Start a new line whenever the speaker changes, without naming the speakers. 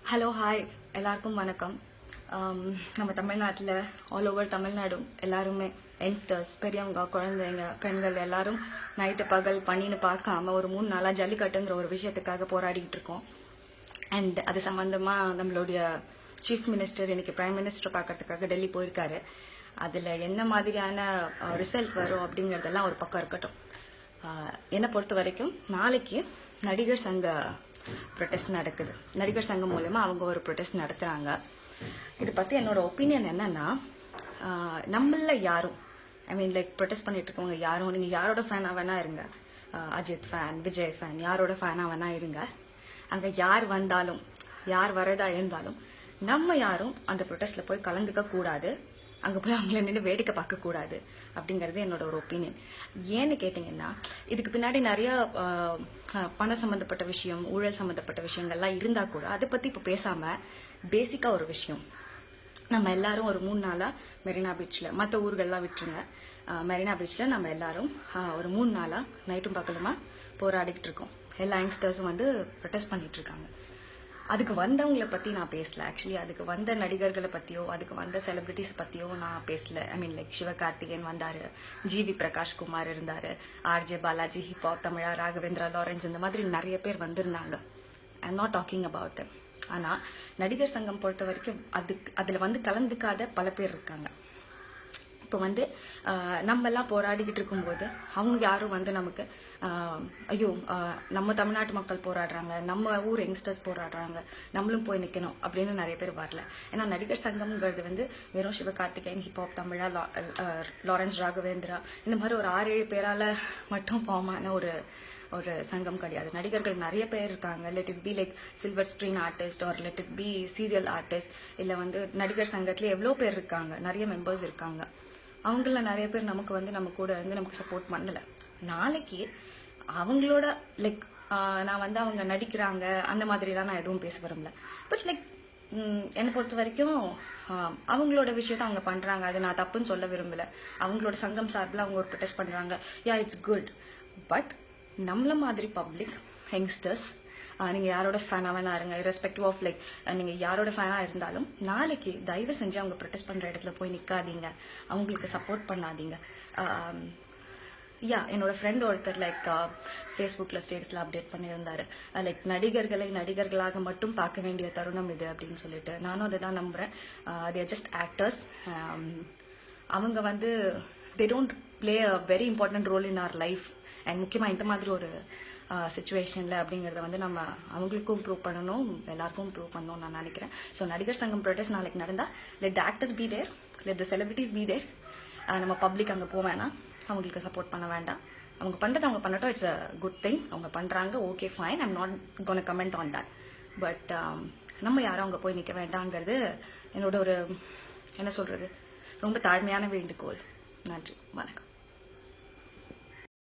Hello hi எல்லாருக்கும் வணக்கம். நம்ம தமிழ்நாட்டில் ஆல் ஓவர் தமிழ்நாடு எல்லாருமே யங்ஸ்டர்ஸ், பெரியவங்க, குழந்தைங்க, பெண்கள் எல்லாரும் நைட்டு பகல் பண்ணின்னு பார்க்காம ஒரு 3 நாளாக ஜல்லிக்கட்டுங்கிற ஒரு விஷயத்துக்காக போராடிக்கிட்டு இருக்கோம். அண்ட் அது சம்மந்தமாக நம்மளுடைய சீஃப் மினிஸ்டர் இன்னைக்கு பிரைம் மினிஸ்டர் பார்க்கறதுக்காக டெல்லி போயிருக்காரு. அதில் என்ன மாதிரியான ரிசல்ட் வரும் அப்படிங்கிறதெல்லாம் ஒரு பக்கம் இருக்கட்டும். என்னை பொறுத்த வரைக்கும் நாளைக்கு நடிகர் சங்க ப்ரொடெஸ்ட் நடக்குது. நடிகர் சங்கம் மூலமா அவங்க ஒரு ப்ரொடெஸ்ட் நடத்துகிறாங்க. இதை பற்றி என்னோட ஒப்பீனியன் என்னன்னா, நம்மள யாரும் லைக் ப்ரொடெஸ்ட் பண்ணிட்டு இருக்கவங்க யாரும், நீங்கள் யாரோட ஃபேனாக வேணா இருங்க, அஜித் ஃபேன், விஜய் ஃபேன், யாரோட ஃபேனாக வேணா இருங்க, அங்கே யார் வந்தாலும் யார் வரதா இருந்தாலும் நம்ம யாரும் அந்த ப்ரொடெஸ்ட்டில் போய் கலந்துக்க கூடாது, அங்கே போய் அவங்கள நின்று வேடிக்கை பார்க்கக்கூடாது அப்படிங்கிறது என்னோட ஒரு ஒப்பீனியன். ஏன்னு கேட்டிங்கன்னா, இதுக்கு பின்னாடி நிறைய பண சம்மந்தப்பட்ட விஷயம், ஊழல் சம்மந்தப்பட்ட விஷயங்கள்லாம் இருந்தால் கூட அதை பற்றி இப்போ பேசாமல் பேசிக்காக ஒரு விஷயம், நம்ம எல்லாரும் ஒரு 3 நாளாக மெரினா பீச்சில், மற்ற ஊர்கள்லாம் விட்டுருங்க, மெரினா பீச்சில் நம்ம எல்லாரும் ஒரு 3 நாளாக நைட்டும் பகலுமா போராடிக்கிட்டு இருக்கோம். எல்லா யங்ஸ்டர்ஸும் வந்து ப்ரொடெஸ்ட் பண்ணிட்டு இருக்காங்க. அதுக்கு வந்தவங்களை பற்றி நான் பேசல. ஆக்சுவலி அதுக்கு வந்த நடிகர்களை பற்றியோ அதுக்கு வந்த செலிபிரிட்டிஸ் பற்றியோ நான் பேசல. லைக் சிவகார்த்திகேயன் வந்தார், ஜிவி பிரகாஷ் குமார் இருந்தார், ஆர்ஜே பாலாஜி, ஹிப்ஹாப் தமிழா, ராகவேந்திரா லாரன்ஸ், இந்த மாதிரி நிறைய பேர் வந்திருந்தாங்க. I am not talking about them. ஆனால் நடிகர் சங்கம் பொறுத்த வரைக்கும் அதில் வந்து கலந்துக்காத பல பேர் இருக்காங்க. இப்போ வந்து நம்மெல்லாம் போராடிக்கிட்டு இருக்கும்போது அவங்க யாரும் வந்து நமக்கு ஐயோ நம்ம தமிழ்நாட்டு மக்கள் போராடுறாங்க, நம்ம ஊர் யங்ஸ்டர்ஸ் போராடுறாங்க, நம்மளும் போய் நிற்கணும் அப்படின்னு நிறைய பேர் வரல. ஏன்னா நடிகர் சங்கம்ங்கிறது வந்து வெறும் சிவகார்த்திகேயன், ஹிப்ஹாப் தமிழா, லாரன்ஸ், ராகவேந்திரா, இந்த மாதிரி ஒரு 6-7 பேரால் மட்டும் ஃபார்ம் ஆன ஒரு சங்கம் கிடையாது. நடிகர்கள் நிறைய பேர் இருக்காங்க. Let it be like silver screen artist or let it be serial artist, இல்லை வந்து நடிகர் சங்கத்தில் எவ்வளோ பேர் இருக்காங்க, நிறைய மெம்பர்ஸ் இருக்காங்க. அவங்கள நிறைய பேர் நமக்கு வந்து நம்ம கூட இருந்து நமக்கு சப்போர்ட் பண்ணலை. நாளைக்கு அவங்களோட லைக் நான் வந்து அவங்க நடிக்கிறாங்க அந்த மாதிரிலாம் நான் எதுவும் பேச விரும்பல. பட் லைக் என்னை பொறுத்த வரைக்கும் அவங்களோட விஷயத்த அவங்க பண்ணுறாங்க, அது நான் தப்புன்னு சொல்ல விரும்பலை. அவங்களோட சங்கம் சார்பில் அவங்க ஒரு ப்ரொடெஸ்ட் பண்ணுறாங்க, இட்ஸ் குட். பட் நம்மள மாதிரி பப்ளிக் யங்ஸ்டர்ஸ், நீங்கள் யாரோட ஃபேனாக வேணா இருங்க, ரெஸ்பெக்டிவ் ஆஃப் லைக் நீங்கள் யாரோட ஃபேனாக இருந்தாலும் நாளைக்கு தயவு செஞ்சு அவங்க ப்ரொடெஸ்ட் பண்ணுற இடத்துல போய் நிற்காதீங்க, அவங்களுக்கு சப்போர்ட் பண்ணாதீங்க. என்னோட ஃப்ரெண்ட் ஒருத்தர் லைக் ஃபேஸ்புக்கில் ஸ்டேட்டஸில் அப்டேட் பண்ணியிருந்தாரு, லைக் நடிகர்களை நடிகர்களாக மட்டும் பார்க்க வேண்டிய தருணம் இது அப்படின்னு சொல்லிட்டு. நானும் அதை தான் நம்புகிறேன். They are just actors. அவங்க வந்து they don't play a very important role in our life. And முக்கியமாக இந்த மாதிரி ஒரு சிச்சுவேஷனில் அப்படிங்கிறத வந்து நம்ம அவங்களுக்கும் ப்ரூவ் பண்ணணும், எல்லாருக்கும் ப்ரூவ் பண்ணணும்னு நான் நினைக்கிறேன். ஸோ நடிகர் சங்கம் ப்ரொடெஸ்ட் நாளைக்கு நடந்தால் let the actors be there, let the celebrities be there. நம்ம பப்ளிக் அங்கே போக வேணாம், அவங்களுக்கு சப்போர்ட் பண்ண வேண்டாம். அவங்க பண்ணுறது அவங்க பண்ணட்டும், இட்ஸ் அ குட் திங். அவங்க பண்ணுறாங்க, okay fine, I'm not cone comment on that. But நம்ம யாரும் அங்கே போய் நிற்க வேண்டாங்கிறது என்னோட ஒரு என்ன சொல்கிறது ரொம்ப தாழ்மையான வேண்டுகோள். நன்றி, வணக்கம்.